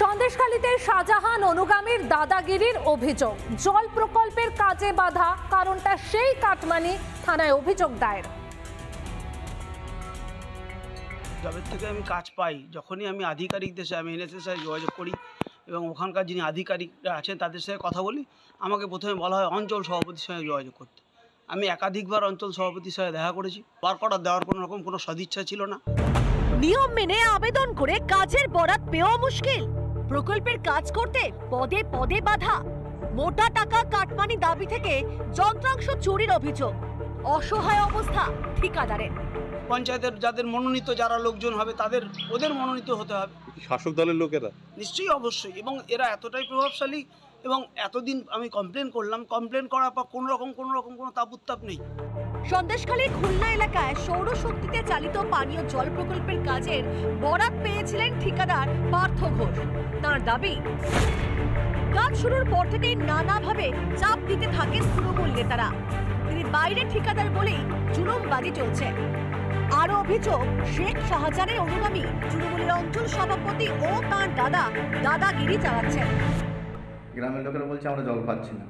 সন্দেশখালীতে শাহজাহান অনুগামীর দাদাগিরির অভিযোগ, জল প্রকল্পের কাজে বাধা, কারণটা সেই কাটমানি, থানায় অভিযোগ দায়ের। জবের থেকে আমি কাজ পাই, যখনই আমি আধিকারিকদের সাথে আমি এনএসএস সাথে যোগাযোগ করি এবং ওখানকার যিনি আধিকারিকরা আছেন তাদের সাথে কথা বলি, আমাকে প্রথমে বলা হয় অঞ্চল সভাপতির সঙ্গে যোগাযোগ করতে। আমি একাধিকবার অঞ্চল সভাপতির সাথে দেখা করেছি, বার করার দেওয়ার কোনো সদিচ্ছা ছিল না। নিয়ম মেনে আবেদন করে কাজের বরাত পেও মুশকিল, প্রকল্পের কাজ করতে পদে পদে বাধা, মোটা টাকা কাটমানি দাবি থেকে যন্ত্রাংশ চুরির অভিযোগ, অসহায় অবস্থা ঠিকাদারের। পঞ্চায়েতের যাদের মনোনীত যারা লোকজন হবে ওদের মনোনীত হতে হবে। শাসক দলের লোকেরা নিশ্চয়ই, অবশ্যই, এবং এরা এতটাই প্রভাবশালী। এবং এতদিন আমি কমপ্লেন করলাম, কমপ্লেন করার পর কোনো রকম কোনো তাপ নেই। সন্দেশখালীর খুলনা এলাকায় সৌরশক্তিতে চালিত পানীয় জল প্রকল্পের কাজের বরাত পেয়েছিলেন ঠিকাদার পার্থ ঘোষ। তার দাবি, কাজ শুরুর পর থেকেই নানাভাবে চাপ দিতে থাকেন তৃণমূল নেতারা। তিনি বাইরে ঠিকাদার বলেই জুলুমবাজি চলছে। আরো অভিযোগ, শেখ শাহজাহানের অনুগামী তৃণমূলের অঞ্চল সভাপতি ও তার দাদাগিরি চালাচ্ছেন। গ্রামের লোকেরা বলছে আমরা জল পাচ্ছি না,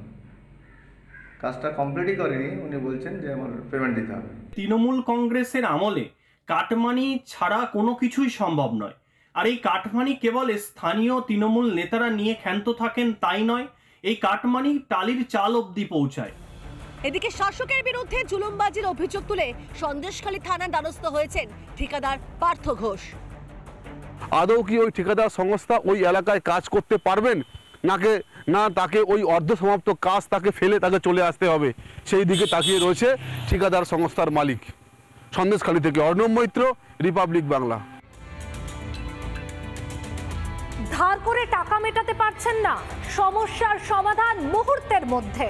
কাজটা কমপ্লিটই করেনি, উনি বলছেন যে আমার পেমেন্ট দিতে হবে। তৃণমূল কংগ্রেসের আমলে কাটমানি ছাড়া কোনো কিছুই সম্ভব নয়। আর এই কাটমানি কেবল স্থানীয় তৃণমূল নেতারা নিয়ে ক্ষান্ত থাকেন তাই নয়, এই কাটমানি টালির চাল অবধি পৌঁছায়। এদিকে শাসকের বিরুদ্ধে জুলুমবাজির অভিযোগ তুলে সন্দেশখালী থানার দ্বারস্থ হয়েছেন ঠিকাদার পার্থ ঘোষ। আদৌ কি ওই ঠিকাদার সংস্থা ওই এলাকায় কাজ করতে পারবেন না তাকে ওই অর্ধসমাপ্ত কাজ তাকে ফেলে তাকে চলে আসতে হবে, সেই দিকে তাকিয়ে রয়েছে ঠিকাদার সংস্থার মালিক। সন্দেশখালী থেকে অর্ণব মৈত্র, রিপাবলিক বাংলা। ধার করে টাকা মেটাতে পারছেন না, সমস্যার সমাধান মুহূর্তের মধ্যে।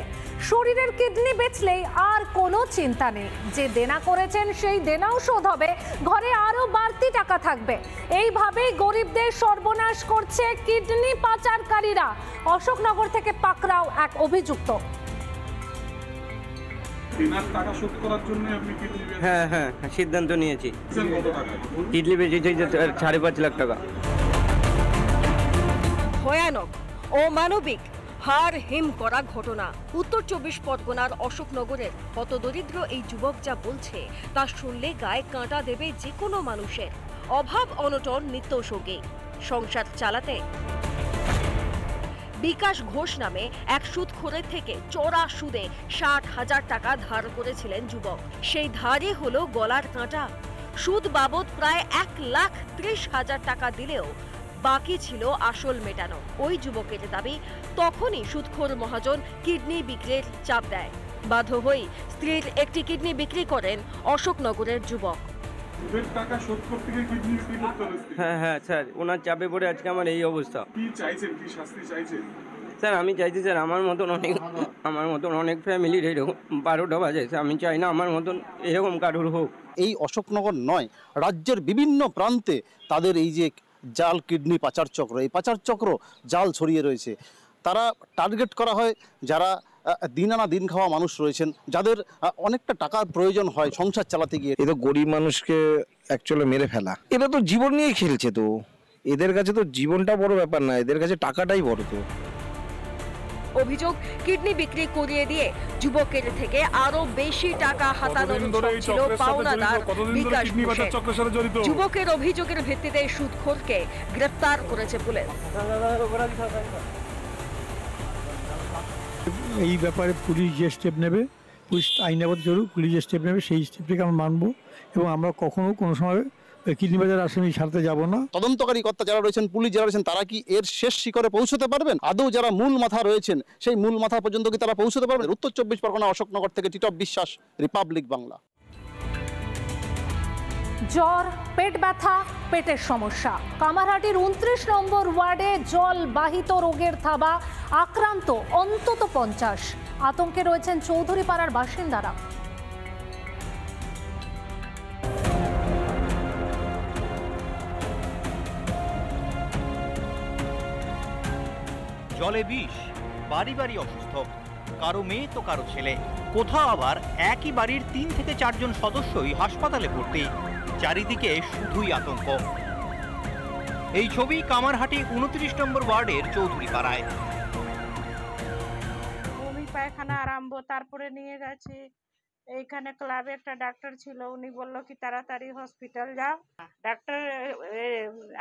শরীরের কিডনি বেচলেই আর কোনো চিন্তা নেই, যে দেনা করেছেন সেই দেনাও শোধ হবে, ঘরে আরো বাড়তি টাকা থাকবে। এইভাবেই গরিবদের সর্বনাশ করছে কিডনি পাচারকারীরা। অশোকনগর থেকে পাকড়াও এক অভিযুক্ত। টাকা শোধ করার জন্য আপনি হ্যাঁ সিদ্ধান্ত নিয়েছি। কিডনি বেচেছি 5.5 লাখ টাকা। ভয়ানক ও মানবিক হার হিম করা ঘটনা। উত্তর 24 পরগনার অশোকনগরের হতদরিদ্র এই যুবক যা বলছে তা শুনলে গায়ে কাঁটা দেবে যে কোনো মানুষের। অভাব অনটন নিত্য সঙ্গী, সংসার চালাতে বিকাশ ঘোষ নামে এক সুদখোরের থেকে চড়া সুদে 60,000 টাকা ধার করেছিলেন যুবক। সেই ধারই হলো গলার কাঁটা। সুদ বাবদ প্রায় 1,30,000 টাকা দিলেও বাকি ছিল আসল মেটানো। ওই যুবকের দাবি, তখনই সুদখোর মহাজন কিডনি বিক্রির চাপ দেয়। বাধ্য হয়ে স্ত্রীর একটি কিডনি বিক্রি করেন অশোকনগরের যুবক। টাকা শোধ করতে গিয়ে কিডনি বিক্রি করতে হলো। হ্যাঁ স্যার, ওনার চাপে পড়ে আজকে আমার এই অবস্থা। কি চাইছেন, কি শাস্তি চাইছেন? স্যার আমি চাইছি স্যার, আমার মতন অনেক ফ্যামিলির এরকম 12টা বাজে। আমি চাই না আমার মতন এরকম কারোর হোক। এই অশোকনগর নয়, রাজ্যের বিভিন্ন প্রান্তে তাদের এই যে জাল কিডনি পাচার চক্র, এই পাচার চক্র জাল ছড়িয়ে রয়েছে। তারা টার্গেট করা হয় যারা দিন আনা দিন খাওয়া মানুষ রয়েছেন, যাদের অনেকটা টাকার প্রয়োজন হয় সংসার চালাতে গিয়ে। এ তো গরিব মানুষকে অ্যাকচুয়ালি মেরে ফেলা। এরা তো জীবন নিয়েই খেলছে, তো এদের কাছে তো জীবনটা বড় ব্যাপার না, এদের কাছে টাকাটাই বড়। তো অভিযোগ, কিডনি বিক্রি করিয়ে দিয়ে যুবকের থেকে আরো বেশি টাকা হাতানোর ছিল পাওনাদার বিকাশ ঘোষের। যুবকের অভিযোগের ভিত্তিতে সুদখোরকে গ্রেফতার করেছে পুলিশ। এই ব্যাপারে পুলিশ যে স্টেপ নেবে, পুলিশ আইনাগত জরুরি, পুলিশ যে স্টেপ নেবে সেই স্টেপটিকে আমরা মানবো এবং আমরা কখনো কোনো সময় কিডনি বাজার আসামি ছাড়তে যাব না। তদন্তকারী কর্তা যারা রয়েছেন, পুলিশ যারা রয়েছেন, তারা কি এর শেষ শিখরে পৌঁছতে পারবেন? আদৌ যারা মূল মাথা রয়েছেন সেই মূল মাথা পর্যন্ত কি তারা পৌঁছতে পারবেন? উত্তর 24 পরগনা অশোকনগর থেকে টিটপ বিশ্বাস, রিপাবলিক বাংলা। জ্বর, পেট ব্যথা, পেটের সমস্যা। কামারহাটির 29 নম্বর ওয়ার্ডে জলবাহিত রোগের থাবা, আক্রান্ত অন্তত 50। আতঙ্কে রয়েছেন চৌধুরী পাড়ার বাসিন্দারা। জলে বিষ, বাড়ি বাড়ি অসুস্থ, কারো মেয়ে তো কারো ছেলে, কোথাও আবার একই বাড়ির 3 থেকে 4 জন সদস্যই হাসপাতালে ভর্তি। চারিদিকে শুধুই আতঙ্ক। এই ছবি কামারহাটি 29 নম্বর ওয়ার্ডের চৌধুরী পাড়ায়। বমি পায়খানা আরম্ভ, তারপরে নিয়ে গেছে এইখানে ক্লাবে একটা ডাক্তার ছিল, উনি বলল কি তাড়াতাড়ি হসপিটাল যাও, ডাক্তার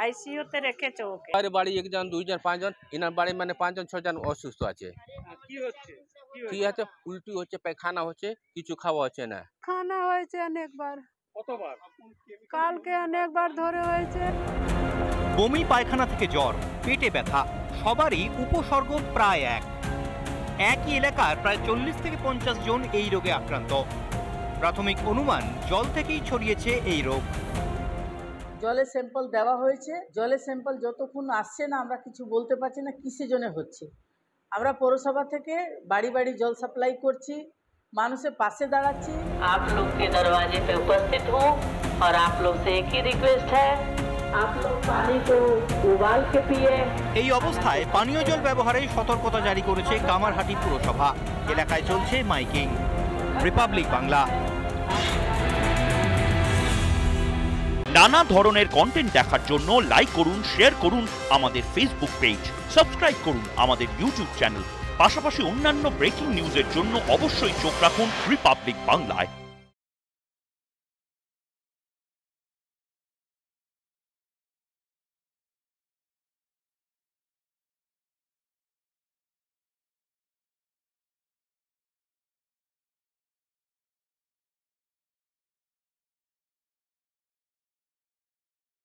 আইসিইউতে রেখেছে ওকে। আর বাড়ি একজন দুইজন পাঁচজন, এনার বাড়ি মানে 5জন 6জন অসুস্থ আছে। কি হচ্ছে? কি আছে? উল্টি হচ্ছে, পায়খানা হচ্ছে, কিছু খাওয়া হচ্ছে না। খানা হয়েছে অনেকবার, কতবার? কালকে অনেকবার ধরে হয়েছে। বমি পায়খানা থেকে জ্বর, পেটে ব্যথা, সবারই উপসর্গ প্রায় একই এলাকার প্রায় 40 থেকে 50 জন এই রোগে আক্রান্ত। প্রাথমিক অনুমান জল থেকেই ছড়িয়েছে এই রোগ। জলের স্যাম্পল দেওয়া হয়েছে, জলের স্যাম্পল যতক্ষণ আসছে না আমরা কিছু বলতে পারছি না কিসের জন্য হচ্ছে। আমরা পৌরসভা থেকে বাড়ি বাড়ি জল সাপ্লাই করছি, মানুষের পাশে দাঁড়াচ্ছি। आप लोग के दरवाजे पे उपस्थित हूँ और आप लोग से एक ही रिक्वेस्ट है, आप लोग पानी को उबाल के पिए। এই অবস্থায় পানীয় জল ব্যবহারে সতর্কতা জারি করেছে কামারহাটি পুরসভা। এলাকায় চলছে মাইকিং। রিপাবলিক বাংলা। নানা ধরনের কন্টেন্ট দেখার জন্য লাইক করুন, শেয়ার করুন আমাদের ফেসবুক পেজ, সাবস্ক্রাইব করুন আমাদের ইউটিউব চ্যানেল। পাশাপাশি অন্যান্য ব্রেকিং নিউজের জন্য অবশ্যই চোখ রাখুন রিপাবলিক বাংলায়।